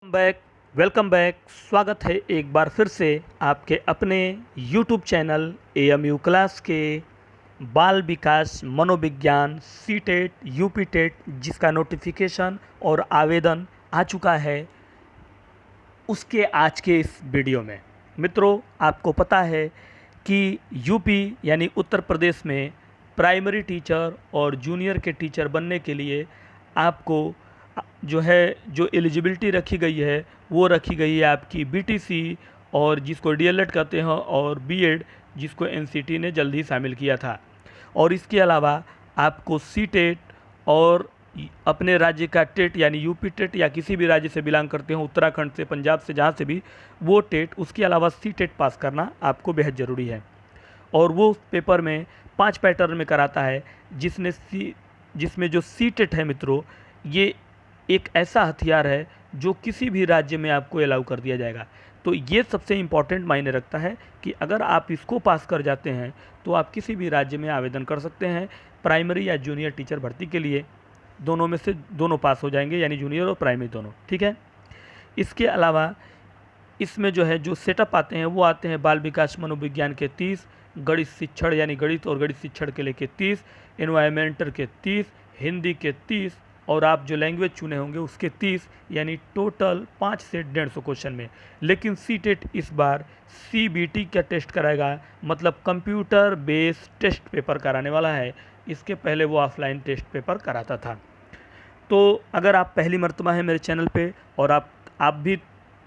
Back welcome back. स्वागत है एक बार फिर से आपके अपने YouTube चैनल AMU क्लास के बाल विकास मनोविज्ञान सीटेट यूपी टेट जिसका नोटिफिकेशन और आवेदन आ चुका है, उसके आज के इस वीडियो में मित्रों आपको पता है कि यूपी यानी उत्तर प्रदेश में प्राइमरी टीचर और जूनियर के टीचर बनने के लिए आपको जो एलिजिबिलिटी रखी गई है वो रखी गई है आपकी बीटीसी और जिसको डीएलएड कहते हैं और बीएड जिसको एनसीटी ने जल्द ही शामिल किया था। और इसके अलावा आपको सीटेट और अपने राज्य का टेट यानी यूपी टेट या किसी भी राज्य से बिलोंग करते हो, उत्तराखंड से, पंजाब से, जहाँ से भी, वो टेट, उसके अलावा सीटेट पास करना आपको बेहद ज़रूरी है। और वो पेपर में 5 पैटर्न में कराता है जिसमें जो सीटेट है मित्रों, ये एक ऐसा हथियार है जो किसी भी राज्य में आपको अलाउ कर दिया जाएगा। तो ये सबसे इम्पॉर्टेंट मायने रखता है कि अगर आप इसको पास कर जाते हैं तो आप किसी भी राज्य में आवेदन कर सकते हैं प्राइमरी या जूनियर टीचर भर्ती के लिए। दोनों में से दोनों पास हो जाएंगे, यानी जूनियर और प्राइमरी दोनों, ठीक है। इसके अलावा इसमें जो सेटअप आते हैं वो आते हैं बाल विकास मनोविज्ञान के 30, गणित शिक्षण यानी गणित और गणित शिक्षण के लिए के 30, एनवायरमेंटल के 30, हिंदी के 30 और आप जो लैंग्वेज चुने होंगे उसके 30, यानी टोटल 5 से 150 क्वेश्चन में। लेकिन सीटेट इस बार सीबीटी का टेस्ट कराएगा, मतलब कंप्यूटर बेस्ड टेस्ट पेपर कराने वाला है। इसके पहले वो ऑफलाइन टेस्ट पेपर कराता था। तो अगर आप पहली मर्तबा हैं मेरे चैनल पे और आप भी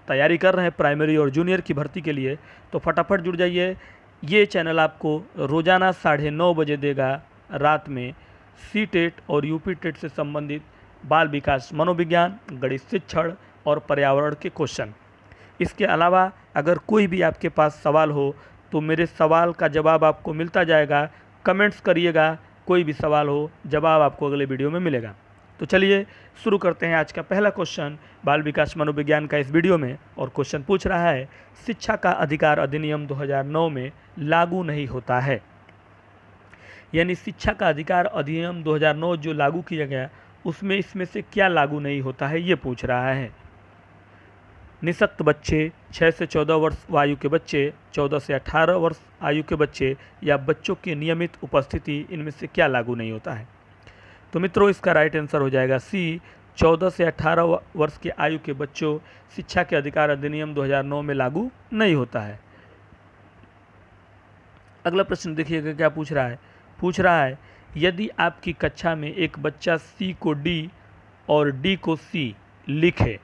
तैयारी कर रहे हैं प्राइमरी और जूनियर की भर्ती के लिए, तो फटाफट जुड़ जाइए। ये चैनल आपको रोज़ाना 9:30 बजे देगा रात में सीटेट और यूपी टेट से संबंधित बाल विकास मनोविज्ञान, गणित शिक्षण और पर्यावरण के क्वेश्चन। इसके अलावा अगर कोई भी आपके पास सवाल हो तो मेरे सवाल का जवाब आपको मिलता जाएगा। कमेंट्स करिएगा, कोई भी सवाल हो जवाब आपको अगले वीडियो में मिलेगा। तो चलिए शुरू करते हैं आज का पहला क्वेश्चन बाल विकास मनोविज्ञान का इस वीडियो में। और क्वेश्चन पूछ रहा है, शिक्षा का अधिकार अधिनियम 2009 में लागू नहीं होता है। यानी शिक्षा का अधिकार अधिनियम 2009 जो लागू किया गया उसमें इसमें से क्या लागू नहीं होता है, ये पूछ रहा है। निःशक्त बच्चे, 6 से 14 वर्ष आयु के बच्चे, 14 से 18 वर्ष आयु के बच्चे या बच्चों की नियमित उपस्थिति, इनमें से क्या लागू नहीं होता है। तो मित्रों इसका राइट आंसर हो जाएगा सी, 14 से 18 वर्ष के आयु के बच्चों शिक्षा के अधिकार अधिनियम 2009 में लागू नहीं होता है। अगला प्रश्न देखिएगा क्या पूछ रहा है यदि आपकी कक्षा में एक बच्चा सी को डी और डी को सी लिखे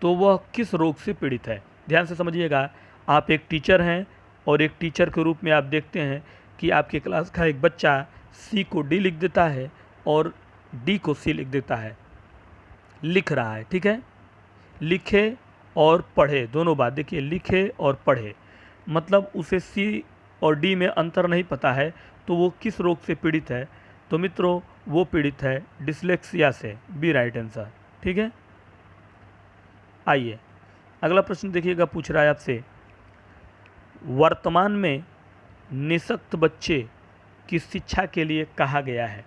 तो वह किस रोग से पीड़ित है। ध्यान से समझिएगा, आप एक टीचर हैं और एक टीचर के रूप में आप देखते हैं कि आपके क्लास का एक बच्चा सी को डी लिख देता है और डी को सी लिख देता है, लिख रहा है, ठीक है। लिखे और पढ़े दोनों बात देखिए, लिखे और पढ़े मतलब उसे सी और डी में अंतर नहीं पता है, तो वो किस रोग से पीड़ित है। तो मित्रों वो पीड़ित है डिसलेक्सिया से, बी राइट आंसर, ठीक है। आइए अगला प्रश्न देखिएगा, पूछ रहा है आपसे, वर्तमान में निःशक्त बच्चे की शिक्षा के लिए कहा गया है।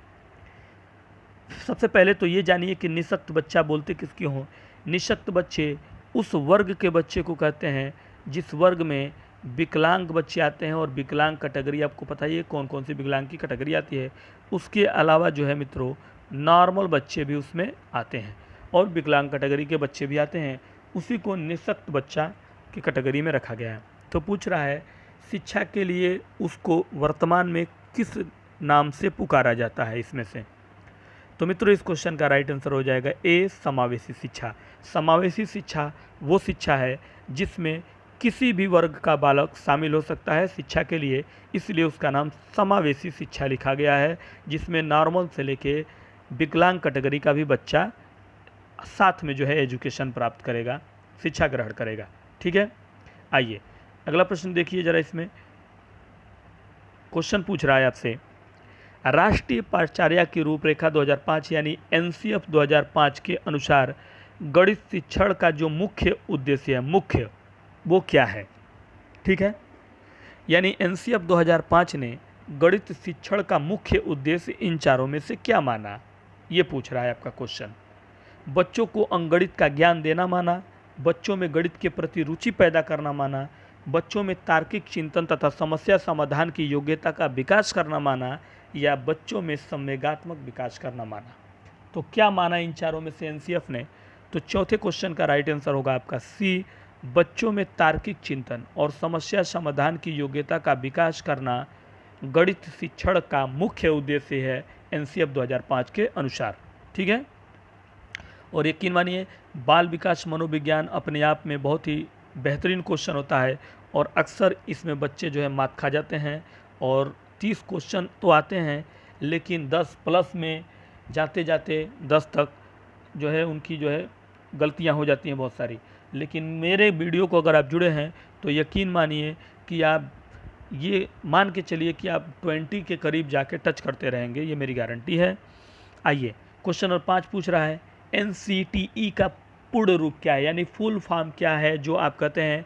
सबसे पहले तो ये जानिए कि निःशक्त बच्चा बोलते किसके हों। निःशक्त बच्चे उस वर्ग के बच्चे को कहते हैं जिस वर्ग में विकलांग बच्चे आते हैं। और विकलांग कैटेगरी आपको पता ही है कौन कौन सी विकलांग की कैटेगरी आती है। उसके अलावा जो है मित्रों नॉर्मल बच्चे भी उसमें आते हैं और विकलांग कैटेगरी के बच्चे भी आते हैं, उसी को निःशक्त बच्चा की कैटेगरी में रखा गया है। तो पूछ रहा है शिक्षा के लिए उसको वर्तमान में किस नाम से पुकारा जाता है इसमें से। तो मित्रों इस क्वेश्चन का राइट आंसर हो जाएगा ए, समावेशी शिक्षा। समावेशी शिक्षा वो शिक्षा है जिसमें किसी भी वर्ग का बालक शामिल हो सकता है शिक्षा के लिए, इसलिए उसका नाम समावेशी शिक्षा लिखा गया है, जिसमें नॉर्मल से लेके विकलांग कैटेगरी का भी बच्चा साथ में जो है एजुकेशन प्राप्त करेगा, शिक्षा ग्रहण करेगा, ठीक है। आइए अगला प्रश्न देखिए जरा। इसमें क्वेश्चन पूछ रहा है आपसे, राष्ट्रीय पाठचर्या की रूपरेखा 2005 यानी एनसीएफ 2005 के अनुसार गणित शिक्षण का जो मुख्य उद्देश्य है, मुख्य वो क्या है, ठीक है। यानी एनसीएफ 2005 ने गणित शिक्षण का मुख्य उद्देश्य इन चारों में से क्या माना, ये पूछ रहा है आपका क्वेश्चन। बच्चों को अंकगणित का ज्ञान देना माना, बच्चों में गणित के प्रति रुचि पैदा करना माना, बच्चों में तार्किक चिंतन तथा समस्या समाधान की योग्यता का विकास करना माना, या बच्चों में संवेगात्मक विकास करना माना। तो क्या माना इन चारों में से एनसीएफ ने? तो चौथे क्वेश्चन का राइट आंसर होगा आपका सी, बच्चों में तार्किक चिंतन और समस्या समाधान की योग्यता का विकास करना गणित शिक्षण का मुख्य उद्देश्य है एनसीएफ 2005 के अनुसार। ठीक है, और यकीन मानिए बाल विकास मनोविज्ञान अपने आप में बहुत ही बेहतरीन क्वेश्चन होता है, और अक्सर इसमें बच्चे जो है मात खा जाते हैं, और 30 क्वेश्चन तो आते हैं लेकिन 10 प्लस में जाते जाते 10 तक जो है उनकी जो है गलतियां हो जाती हैं बहुत सारी। लेकिन मेरे वीडियो को अगर आप जुड़े हैं तो यकीन मानिए कि आप ये मान के चलिए कि आप 20 के करीब जाके टच करते रहेंगे, ये मेरी गारंटी है। आइए, क्वेश्चन नंबर 5 पूछ रहा है एनसीटीई का पूर्ण रूप क्या है, यानी फुल फॉर्म क्या है, जो आप कहते हैं,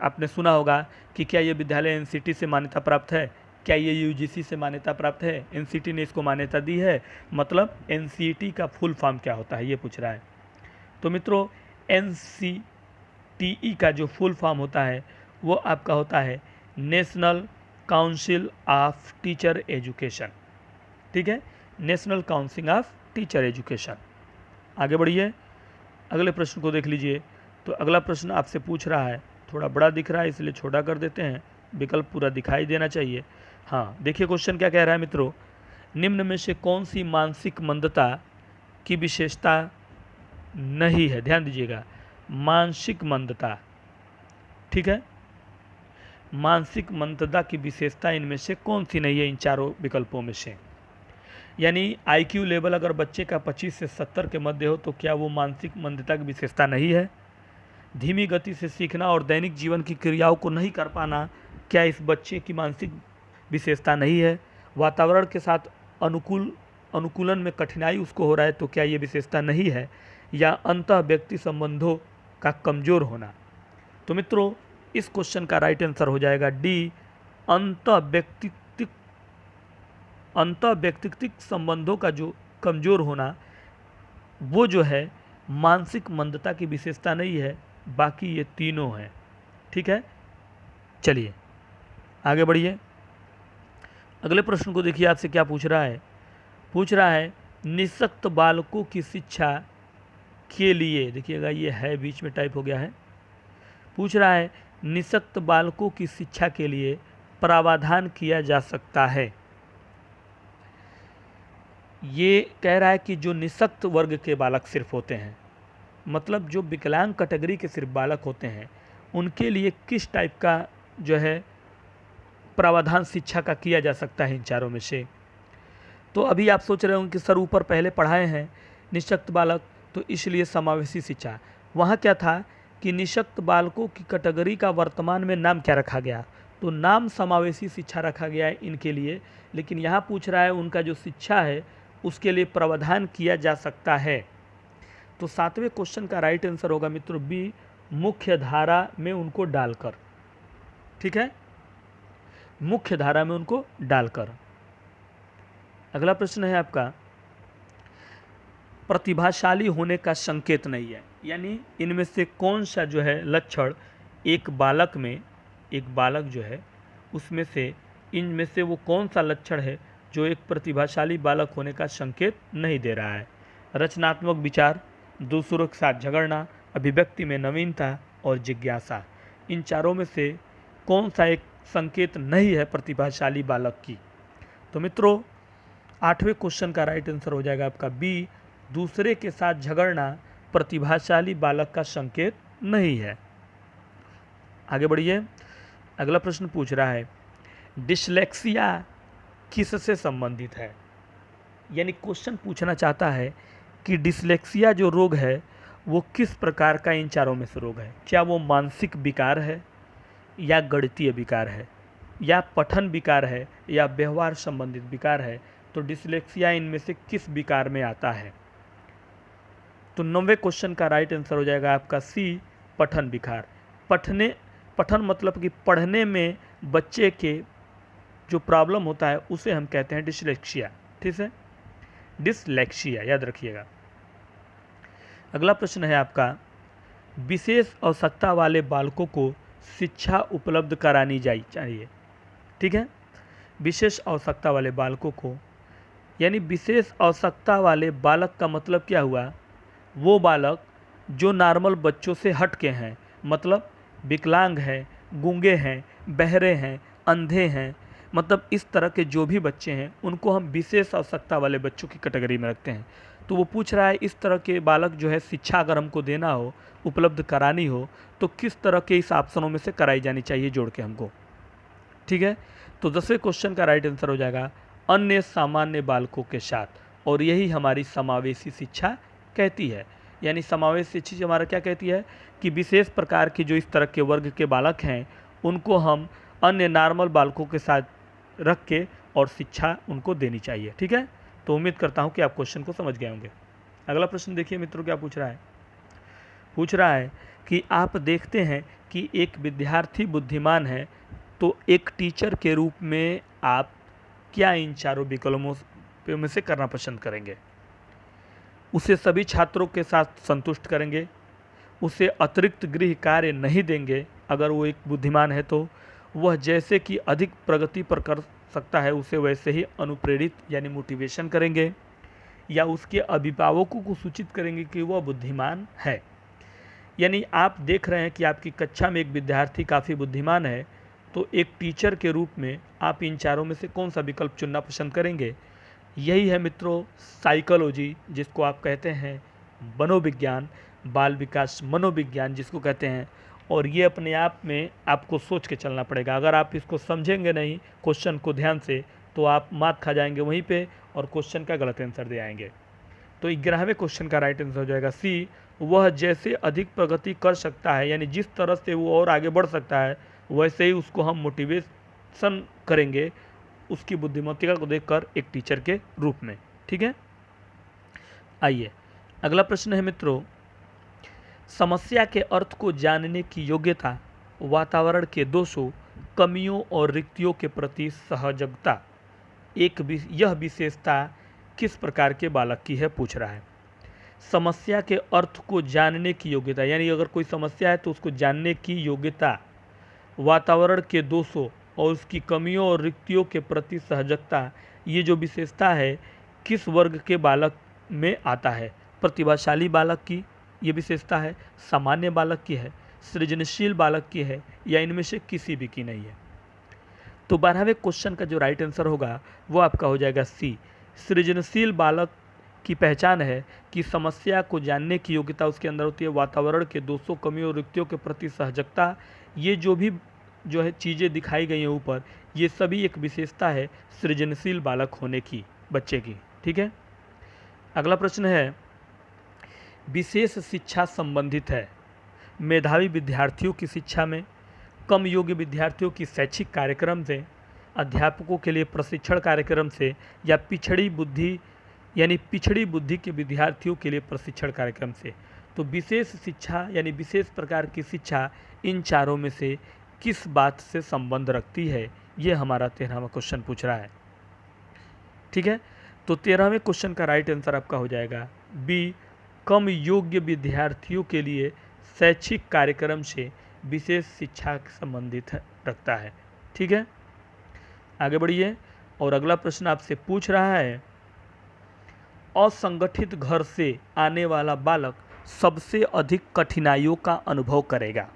आपने सुना होगा कि क्या ये विद्यालय एनसीटी से मान्यता प्राप्त है, क्या ये यूजीसी से मान्यता प्राप्त है, एनसीटी ने इसको मान्यता दी है, मतलब एनसीटी का फुल फॉर्म क्या होता है, ये पूछ रहा है। तो मित्रों, एनसीटीई का जो फुल फॉर्म होता है वो आपका होता है national council of teacher education. ठीक है, national council of teacher education. आगे बढ़िए, अगले प्रश्न को देख लीजिए। तो अगला प्रश्न आपसे पूछ रहा है, थोड़ा बड़ा दिख रहा है इसलिए छोटा कर देते हैं, विकल्प पूरा दिखाई देना चाहिए। हाँ, देखिए क्वेश्चन क्या कह रहा है मित्रों, निम्न में से कौन सी मानसिक मंदता की विशेषता नहीं है, ध्यान दीजिएगा, मानसिक मंदता। ठीक है, मानसिक मंदता की विशेषता इनमें से कौन सी नहीं है इन चारों विकल्पों में से। यानी आईक्यू लेवल अगर बच्चे का 25 से 70 के मध्य हो तो क्या वो मानसिक मंदता की विशेषता नहीं है। धीमी गति से सीखना और दैनिक जीवन की क्रियाओं को नहीं कर पाना, क्या इस बच्चे की मानसिक विशेषता नहीं है। वातावरण के साथ अनुकूलन में कठिनाई उसको हो रहा है तो क्या ये विशेषता नहीं है। या अंतः व्यक्ति संबंधों का कमज़ोर होना। तो मित्रों, इस क्वेश्चन का राइट आंसर हो जाएगा डी, अंतः व्यक्तित्व संबंधों का जो कमज़ोर होना वो जो है मानसिक मंदता की विशेषता नहीं है, बाकी ये तीनों हैं। ठीक है, चलिए आगे बढ़िए। अगले प्रश्न को देखिए, आपसे क्या पूछ रहा है। पूछ रहा है निःशक्त बालकों की शिक्षा के लिए, देखिएगा ये है बीच में टाइप हो गया है। पूछ रहा है निःशक्त बालकों की शिक्षा के लिए प्रावधान किया जा सकता है। ये कह रहा है कि जो निःशक्त वर्ग के बालक सिर्फ होते हैं, मतलब जो विकलांग कैटेगरी के सिर्फ बालक होते हैं, उनके लिए किस टाइप का जो है प्रावधान शिक्षा का किया जा सकता है इन चारों में से। तो अभी आप सोच रहे होंगे कि सर ऊपर पहले पढ़ाए हैं निःशक्त बालक, तो इसलिए समावेशी शिक्षा। वहाँ क्या था कि निःशक्त बालकों की कैटेगरी का वर्तमान में नाम क्या रखा गया, तो नाम समावेशी शिक्षा रखा गया है इनके लिए। लेकिन यहाँ पूछ रहा है उनका जो शिक्षा है उसके लिए प्रावधान किया जा सकता है। तो 7वें क्वेश्चन का राइट आंसर होगा मित्रों बी, मुख्य धारा में उनको डालकर। ठीक है, मुख्य धारा में उनको डालकर। अगला प्रश्न है आपका, प्रतिभाशाली होने का संकेत नहीं है, यानी इनमें से कौन सा जो है लक्षण एक बालक में, एक बालक जो है उसमें से, इनमें से वो कौन सा लक्षण है जो एक प्रतिभाशाली बालक होने का संकेत नहीं दे रहा है। रचनात्मक विचार, दूसरों के साथ झगड़ना, अभिव्यक्ति में नवीनता और जिज्ञासा। इन चारों में से कौन सा एक संकेत नहीं है प्रतिभाशाली बालक की। तो मित्रों 8वें क्वेश्चन का राइट आंसर हो जाएगा आपका बी, दूसरे के साथ झगड़ना प्रतिभाशाली बालक का संकेत नहीं है। आगे बढ़िए, अगला प्रश्न पूछ रहा है डिसलेक्सिया किससे संबंधित है। यानी क्वेश्चन पूछना चाहता है कि डिसलेक्सिया जो रोग है वो किस प्रकार का इन चारों में से रोग है। क्या वो मानसिक विकार है, या गणितीय विकार है, या पठन विकार है, या व्यवहार संबंधित विकार है। तो डिसलेक्सिया इनमें से किस विकार में आता है। तो 9वें क्वेश्चन का राइट आंसर हो जाएगा आपका सी, पठन विकार। पठन मतलब कि पढ़ने में बच्चे के जो प्रॉब्लम होता है उसे हम कहते हैं डिसलेक्सिया। ठीक है, डिसलेक्सिया याद रखिएगा। अगला प्रश्न है आपका, विशेष आवश्यकता वाले बालकों को शिक्षा उपलब्ध करानी चाहिए। ठीक है, विशेष आवश्यकता वाले बालकों को, यानी विशेष आवश्यकता वाले बालक का मतलब क्या हुआ? वो बालक जो नॉर्मल बच्चों से हट के हैं, मतलब विकलांग हैं, गूंगे हैं, बहरे हैं, अंधे हैं, मतलब इस तरह के जो भी बच्चे हैं उनको हम विशेष आवश्यकता वाले बच्चों की कैटेगरी में रखते हैं। तो वो पूछ रहा है इस तरह के बालक जो है शिक्षा अगर हमको देना हो, उपलब्ध करानी हो, तो किस तरह के इस ऑप्शनों में से कराई जानी चाहिए जोड़ के हमको। ठीक है, तो 10वें क्वेश्चन का राइट आंसर हो जाएगा अन्य सामान्य बालकों के साथ, और यही हमारी समावेशी शिक्षा कहती है। यानी समावेशी शिक्षा हमारा क्या कहती है कि विशेष प्रकार की जो इस तरह के वर्ग के बालक हैं उनको हम अन्य नॉर्मल बालकों के साथ रख के और शिक्षा उनको देनी चाहिए। ठीक है, तो उम्मीद करता हूँ कि आप क्वेश्चन को समझ गए होंगे। अगला प्रश्न देखिए मित्रों, क्या पूछ रहा है कि आप देखते हैं कि एक विद्यार्थी बुद्धिमान है, तो एक टीचर के रूप में आप क्या इन चारों विकल्पों में से करना पसंद करेंगे? उसे सभी छात्रों के साथ संतुष्ट करेंगे, उसे अतिरिक्त गृह कार्य नहीं देंगे अगर वो एक बुद्धिमान है, तो वह जैसे कि अधिक प्रगति पर कर सकता है उसे वैसे ही अनुप्रेरित यानी मोटिवेशन करेंगे, या उसके अभिभावकों को सूचित करेंगे कि वह बुद्धिमान है। यानी आप देख रहे हैं कि आपकी कक्षा में एक विद्यार्थी काफ़ी बुद्धिमान है, तो एक टीचर के रूप में आप इन चारों में से कौन सा विकल्प चुनना पसंद करेंगे? यही है मित्रों साइकोलॉजी, जिसको आप कहते हैं मनोविज्ञान, बाल विकास मनोविज्ञान जिसको कहते हैं। और ये अपने आप में आपको सोच के चलना पड़ेगा। अगर आप इसको समझेंगे नहीं क्वेश्चन को ध्यान से, तो आप मात खा जाएंगे वहीं पे और क्वेश्चन का गलत आंसर दे आएंगे। तो 11वें क्वेश्चन का राइट आंसर हो जाएगा सी, वह जैसे अधिक प्रगति कर सकता है, यानी जिस तरह से वो और आगे बढ़ सकता है वैसे ही उसको हम मोटिवेशन करेंगे उसकी बुद्धिमत्ता को देखकर एक टीचर के रूप में। ठीक है, आइए अगला प्रश्न है मित्रों, समस्या के अर्थ को जानने की योग्यता, वातावरण के दोषों, कमियों और रिक्तियों के प्रति सहजता, यह विशेषता किस प्रकार के बालक की है पूछ रहा है। समस्या के अर्थ को जानने की योग्यता, यानी अगर कोई समस्या है तो उसको जानने की योग्यता, वातावरण के दोषों और उसकी कमियों और रिक्तियों के प्रति सहजता, ये जो विशेषता है किस वर्ग के बालक में आता है? प्रतिभाशाली बालक की ये विशेषता है, सामान्य बालक की है, सृजनशील बालक की है, या इनमें से किसी भी की नहीं है? तो 12वें क्वेश्चन का जो राइट आंसर होगा वो आपका हो जाएगा सी, सृजनशील बालक की पहचान है कि समस्या को जानने की योग्यता उसके अंदर होती है, वातावरण के दोषों, कमियों और रिक्तियों के प्रति सहजता, ये जो है चीज़ें दिखाई गई हैं ऊपर, ये सभी एक विशेषता है सृजनशील बालक होने की, बच्चे की। ठीक है, अगला प्रश्न है, विशेष शिक्षा संबंधित है मेधावी विद्यार्थियों की शिक्षा में, कम योग्य विद्यार्थियों की शैक्षिक कार्यक्रम से, अध्यापकों के लिए प्रशिक्षण कार्यक्रम से, या पिछड़ी बुद्धि के विद्यार्थियों के लिए प्रशिक्षण कार्यक्रम से। तो विशेष शिक्षा यानी विशेष प्रकार की शिक्षा इन चारों में से किस बात से संबंध रखती है, ये हमारा 13वां क्वेश्चन पूछ रहा है। ठीक है, तो 13वें क्वेश्चन का राइट आंसर आपका हो जाएगा बी, कम योग्य विद्यार्थियों के लिए शैक्षिक कार्यक्रम से विशेष शिक्षा संबंधित रखता है। ठीक है, आगे बढ़िए, और अगला प्रश्न आपसे पूछ रहा है, असंगठित घर से आने वाला बालक सबसे अधिक कठिनाइयों का अनुभव करेगा।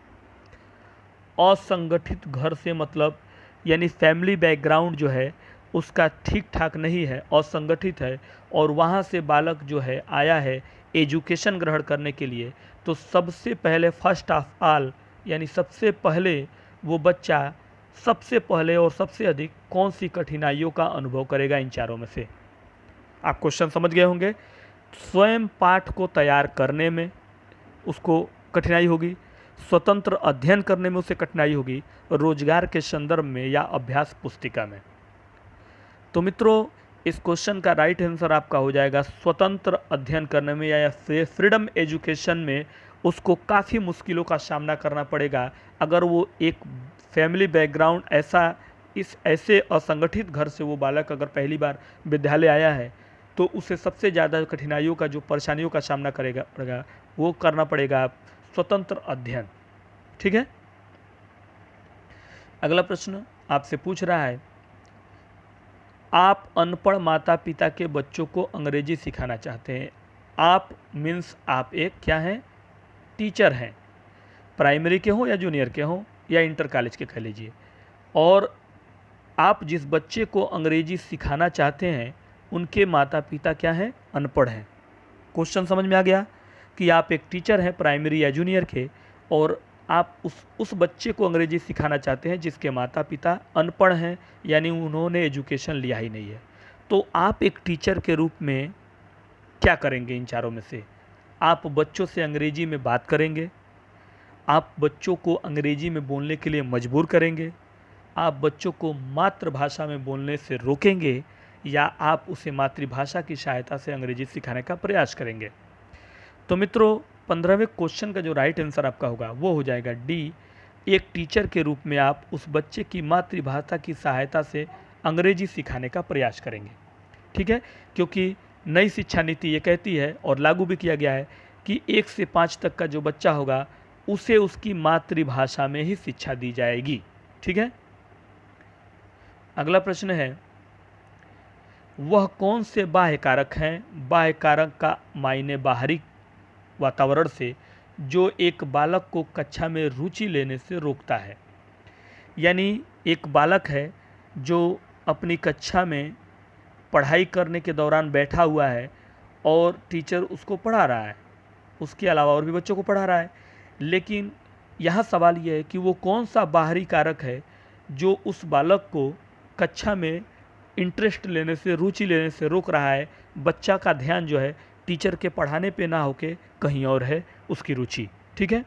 असंगठित घर से मतलब यानी फैमिली बैकग्राउंड जो है उसका ठीक ठाक नहीं है, असंगठित है, और वहाँ से बालक जो है आया है एजुकेशन ग्रहण करने के लिए, तो सबसे पहले फर्स्ट ऑफ ऑल यानी सबसे पहले वो बच्चा सबसे पहले और सबसे अधिक कौन सी कठिनाइयों का अनुभव करेगा इन चारों में से? आप क्वेश्चन समझ गए होंगे। स्वयं पाठ को तैयार करने में उसको कठिनाई होगी, स्वतंत्र अध्ययन करने में उसे कठिनाई होगी, रोजगार के संदर्भ में या अभ्यास पुस्तिका में। तो मित्रों इस क्वेश्चन का राइट आंसर आपका हो जाएगा स्वतंत्र अध्ययन करने में या फ्रीडम एजुकेशन में उसको काफ़ी मुश्किलों का सामना करना पड़ेगा। अगर वो एक फैमिली बैकग्राउंड ऐसे असंगठित घर से वो बालक अगर पहली बार विद्यालय आया है तो उसे सबसे ज़्यादा कठिनाइयों का जो परेशानियों का सामना पड़ेगा वो करना पड़ेगा स्वतंत्र अध्ययन। ठीक है। अगला प्रश्न आपसे पूछ रहा है, आप अनपढ़ माता पिता के बच्चों को अंग्रेजी सिखाना चाहते हैं। आप मीन्स आप एक क्या हैं, टीचर हैं, प्राइमरी के हों या जूनियर के हों या इंटर कॉलेज के कह लीजिए, और आप जिस बच्चे को अंग्रेजी सिखाना चाहते हैं उनके माता पिता क्या हैं, अनपढ़ हैं। क्वेश्चन समझ में आ गया कि आप एक टीचर हैं प्राइमरी या जूनियर के, और आप उस बच्चे को अंग्रेजी सिखाना चाहते हैं जिसके माता पिता अनपढ़ हैं, यानी उन्होंने एजुकेशन लिया ही नहीं है। तो आप एक टीचर के रूप में क्या करेंगे? इन चारों में से आप बच्चों से अंग्रेजी में बात करेंगे, आप बच्चों को अंग्रेजी में बोलने के लिए मजबूर करेंगे, आप बच्चों को मातृभाषा में बोलने से रोकेंगे, या आप उसे मातृभाषा की सहायता से अंग्रेजी सिखाने का प्रयास करेंगे। तो मित्रों 15वें क्वेश्चन का जो राइट आंसर आपका होगा वो हो जाएगा डी। एक टीचर के रूप में आप उस बच्चे की मातृभाषा की सहायता से अंग्रेजी सिखाने का प्रयास करेंगे। ठीक है, क्योंकि नई शिक्षा नीति ये कहती है और लागू भी किया गया है कि 1 से 5 तक का जो बच्चा होगा उसे उसकी मातृभाषा में ही शिक्षा दी जाएगी। ठीक है। अगला प्रश्न है, वह कौन से बाह्य कारक हैं? बाह्य कारक का मायने बाहरी वातावरण से जो एक बालक को कक्षा में रुचि लेने से रोकता है। यानी एक बालक है जो अपनी कक्षा में पढ़ाई करने के दौरान बैठा हुआ है और टीचर उसको पढ़ा रहा है, उसके अलावा और भी बच्चों को पढ़ा रहा है, लेकिन यहाँ सवाल यह है कि वो कौन सा बाहरी कारक है जो उस बालक को कक्षा में इंटरेस्ट लेने से, रुचि लेने से रोक रहा है। बच्चा का ध्यान जो है टीचर के पढ़ाने पे ना होके कहीं और है उसकी रुचि। ठीक है।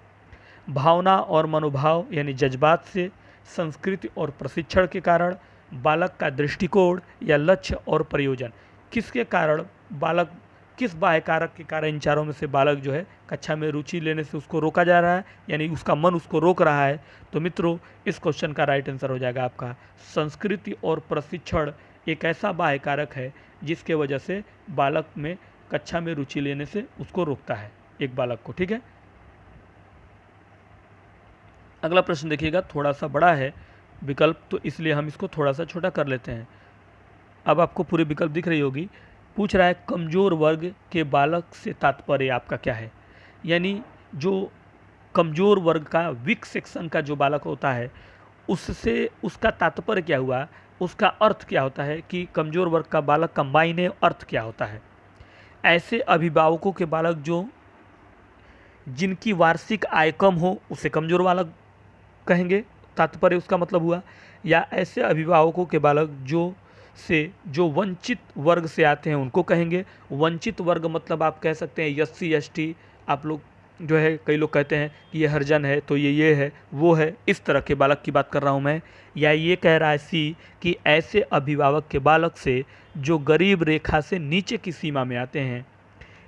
भावना और मनोभाव यानी जज्बात से, संस्कृति और प्रशिक्षण के कारण, बालक का दृष्टिकोण या लक्ष्य और प्रयोजन। किसके कारण बालक, किस बाह्य कारक के कारण इन चारों में से बालक जो है कक्षा में रुचि लेने से उसको रोका जा रहा है, यानी उसका मन उसको रोक रहा है। तो मित्रों इस क्वेश्चन का राइट आंसर हो जाएगा आपका संस्कृति और प्रशिक्षण एक ऐसा बाह्य कारक है जिसके वजह से बालक में कक्षा में रुचि लेने से उसको रोकता है एक बालक को। ठीक है। अगला प्रश्न देखिएगा, थोड़ा सा बड़ा है विकल्प, तो इसलिए हम इसको थोड़ा सा छोटा कर लेते हैं। अब आपको पूरे विकल्प दिख रही होगी। पूछ रहा है कमज़ोर वर्ग के बालक से तात्पर्य आपका क्या है? यानी जो कमज़ोर वर्ग का, वीक सेक्शन का जो बालक होता है उससे उसका तात्पर्य क्या हुआ, उसका अर्थ क्या होता है कि कमज़ोर वर्ग का बालक का मायने अर्थ क्या होता है? ऐसे अभिभावकों के बालक जो जिनकी वार्षिक आय कम हो उसे कमज़ोर बालक कहेंगे, तात्पर्य उसका मतलब हुआ। या ऐसे अभिभावकों के बालक जो वंचित वर्ग से आते हैं उनको कहेंगे। वंचित वर्ग मतलब आप कह सकते हैं SC ST, आप लोग जो है कई लोग कहते हैं कि ये हरिजन है तो ये है वो है, इस तरह के बालक की बात कर रहा हूँ मैं। या ये कह रहा है सी कि ऐसे अभिभावक के बालक से जो गरीब रेखा से नीचे की सीमा में आते हैं,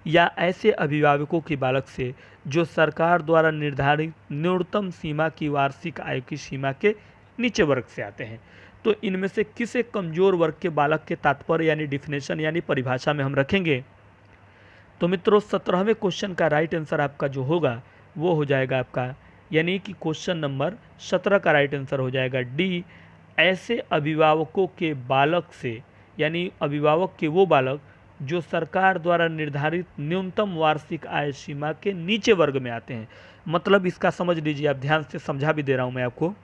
या ऐसे अभिभावकों के बालक से जो सरकार द्वारा निर्धारित न्यूनतम सीमा की वार्षिक आय की सीमा के नीचे वर्ग से आते हैं। तो इनमें से किसे कमज़ोर वर्ग के बालक के तात्पर्य यानी डिफिनेशन यानी परिभाषा में हम रखेंगे? तो मित्रों 17वें क्वेश्चन का राइट आंसर आपका जो होगा वो हो जाएगा आपका, यानी कि क्वेश्चन नंबर 17 का राइट आंसर हो जाएगा डी। ऐसे अभिभावकों के बालक से, यानी अभिभावक के वो बालक जो सरकार द्वारा निर्धारित न्यूनतम वार्षिक आय सीमा के नीचे वर्ग में आते हैं। मतलब इसका समझ लीजिए, आप ध्यान से समझा भी दे रहा हूँ मैं आपको।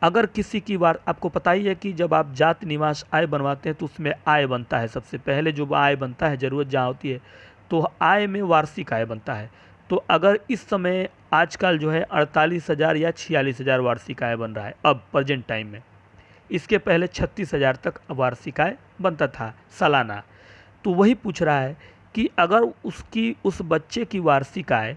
अगर किसी की आपको पता ही है कि जब आप जाति निवास आय बनवाते हैं तो उसमें आय बनता है, सबसे पहले जो आय बनता है ज़रूरत जहाँ होती है तो आय में वार्षिक आय बनता है। तो अगर इस समय आजकल जो है 48,000 या 46,000 वार्षिक आय बन रहा है अब प्रेजेंट टाइम में, इसके पहले 36,000 तक वार्षिक आय बनता था सालाना। तो वही पूछ रहा है कि अगर उस बच्चे की वार्षिक आय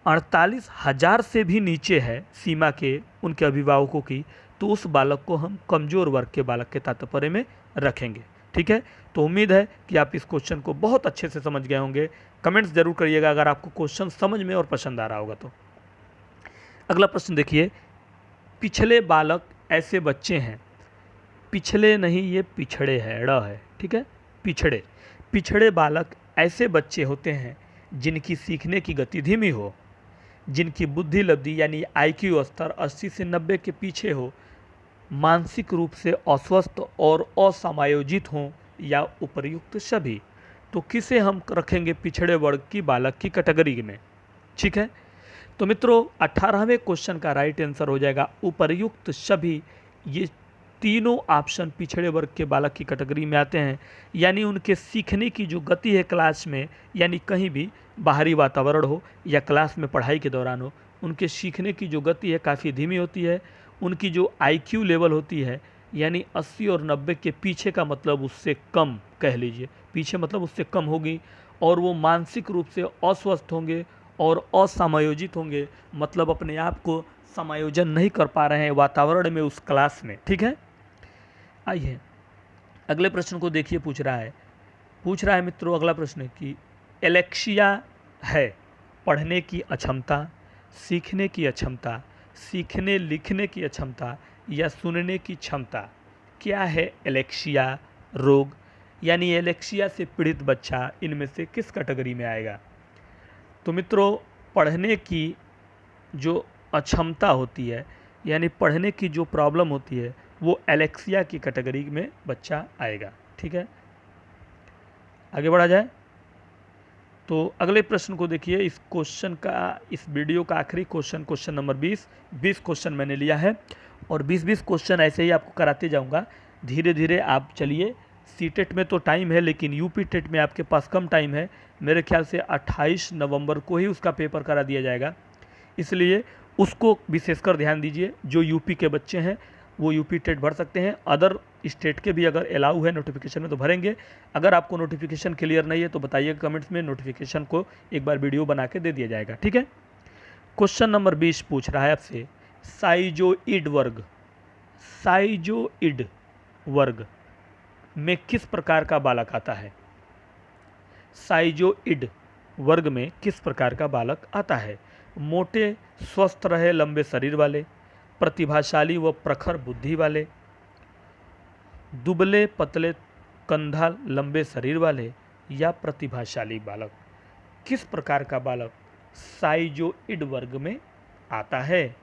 48,000 से भी नीचे है सीमा के उनके अभिभावकों की, तो उस बालक को हम कमज़ोर वर्ग के बालक के तात्पर्य में रखेंगे। ठीक है। तो उम्मीद है कि आप इस क्वेश्चन को बहुत अच्छे से समझ गए होंगे। कमेंट्स जरूर करिएगा अगर आपको क्वेश्चन समझ में और पसंद आ रहा होगा तो। अगला प्रश्न देखिए, पिछले बालक ऐसे बच्चे हैं, पिछले नहीं ये पिछड़े है, ड़ है। ठीक है। पिछड़े बालक ऐसे बच्चे होते हैं जिनकी सीखने की गति धीमी हो, जिनकी बुद्धि लब्धि यानी आईक्यू स्तर 80 से 90 के पीछे हो, मानसिक रूप से अस्वस्थ और असमायोजित हों या उपर्युक्त सभी। तो किसे हम रखेंगे पिछड़े वर्ग की बालक की कैटेगरी में? ठीक है, तो मित्रों 18वें क्वेश्चन का राइट आंसर हो जाएगा उपर्युक्त सभी। ये तीनों ऑप्शन पिछड़े वर्ग के बालक की कैटेगरी में आते हैं, यानी उनके सीखने की जो गति है क्लास में, यानी कहीं भी बाहरी वातावरण हो या क्लास में पढ़ाई के दौरान हो, उनके सीखने की जो गति है काफ़ी धीमी होती है। उनकी जो आईक्यू लेवल होती है यानी 80 और 90 के पीछे का मतलब उससे कम कह लीजिए, पीछे मतलब उससे कम होगी, और वो मानसिक रूप से अस्वस्थ होंगे और असमायोजित होंगे, मतलब अपने आप को समायोजन नहीं कर पा रहे हैं वातावरण में, उस क्लास में। ठीक है, आइए अगले प्रश्न को देखिए। पूछ रहा है मित्रों अगला प्रश्न कि एलेक्सिया है पढ़ने की अक्षमता, सीखने की अक्षमता, सीखने लिखने की अक्षमता या सुनने की क्षमता। क्या है एलेक्सिया रोग, यानी एलेक्सिया से पीड़ित बच्चा इनमें से किस कैटेगरी में आएगा? तो मित्रों पढ़ने की जो अक्षमता होती है यानी पढ़ने की जो प्रॉब्लम होती है वो एलेक्सिया की कैटेगरी में बच्चा आएगा। ठीक है, आगे बढ़ा जाए तो अगले प्रश्न को देखिए। इस क्वेश्चन का, इस वीडियो का आखिरी क्वेश्चन, क्वेश्चन नंबर 20 क्वेश्चन मैंने लिया है और 20 क्वेश्चन ऐसे ही आपको कराते जाऊंगा। धीरे धीरे आप चलिए। सीटेट में तो टाइम है लेकिन यूपी टेट में आपके पास कम टाइम है। मेरे ख्याल से 28 नवंबर को ही उसका पेपर करा दिया जाएगा, इसलिए उसको विशेषकर ध्यान दीजिए। जो यूपी के बच्चे हैं वो यूपी टेट भर सकते हैं, अदर स्टेट के भी अगर अलाउ है नोटिफिकेशन में तो भरेंगे। अगर आपको नोटिफिकेशन क्लियर नहीं है तो बताइएगा कमेंट्स में, नोटिफिकेशन को एक बार वीडियो बना के दे दिया जाएगा। ठीक है, क्वेश्चन नंबर 20 पूछ रहा है आपसे साइजोइड वर्ग, साइजोइड वर्ग में किस प्रकार का बालक आता है? साइजोइड वर्ग में किस प्रकार का बालक आता है? मोटे स्वस्थ रहे लंबे शरीर वाले, प्रतिभाशाली व प्रखर बुद्धि वाले, दुबले पतले कंधा लंबे शरीर वाले या प्रतिभाशाली बालक। किस प्रकार का बालक साइजोइड वर्ग में आता है?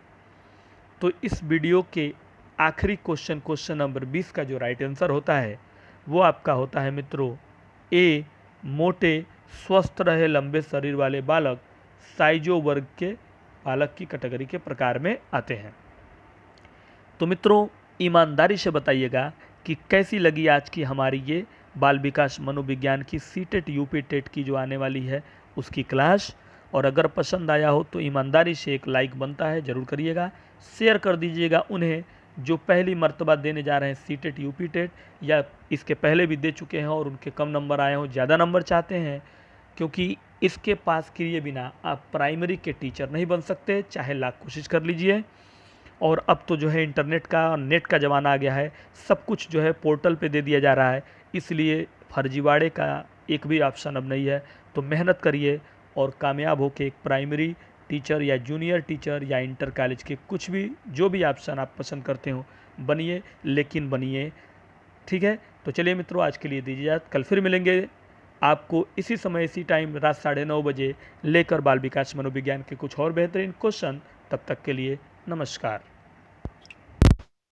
तो इस वीडियो के आखिरी क्वेश्चन, क्वेश्चन नंबर 20 का जो राइट आंसर होता है वो आपका होता है मित्रों ए, मोटे स्वस्थ रहे लंबे शरीर वाले बालक साइजो वर्ग के बालक की कैटेगरी के प्रकार में आते हैं। तो मित्रों ईमानदारी से बताइएगा कि कैसी लगी आज की हमारी ये बाल विकास मनोविज्ञान की सीटेट यूपी टेट की जो आने वाली है उसकी क्लास। और अगर पसंद आया हो तो ईमानदारी से एक लाइक बनता है, ज़रूर करिएगा। शेयर कर दीजिएगा उन्हें जो पहली मर्तबा देने जा रहे हैं सीटेट यूपी टेट, या इसके पहले भी दे चुके हैं और उनके कम नंबर आए हों, ज़्यादा नंबर चाहते हैं, क्योंकि इसके पास किए बिना आप प्राइमरी के टीचर नहीं बन सकते, चाहे लाख कोशिश कर लीजिए। और अब तो जो है इंटरनेट का, नेट का ज़माना आ गया है, सब कुछ जो है पोर्टल पे दे दिया जा रहा है, इसलिए फर्जीवाड़े का एक भी ऑप्शन अब नहीं है। तो मेहनत करिए और कामयाब होकर एक प्राइमरी टीचर या जूनियर टीचर या इंटर कॉलेज के कुछ भी, जो भी ऑप्शन आप पसंद करते हो बनिए, लेकिन बनिए। ठीक है, तो चलिए मित्रों आज के लिए दीजिए इजाज़त। कल फिर मिलेंगे आपको इसी समय इसी टाइम रात 9:30 बजे लेकर बाल विकास मनोविज्ञान के कुछ और बेहतरीन क्वेश्चन। तब तक के लिए नमस्कार।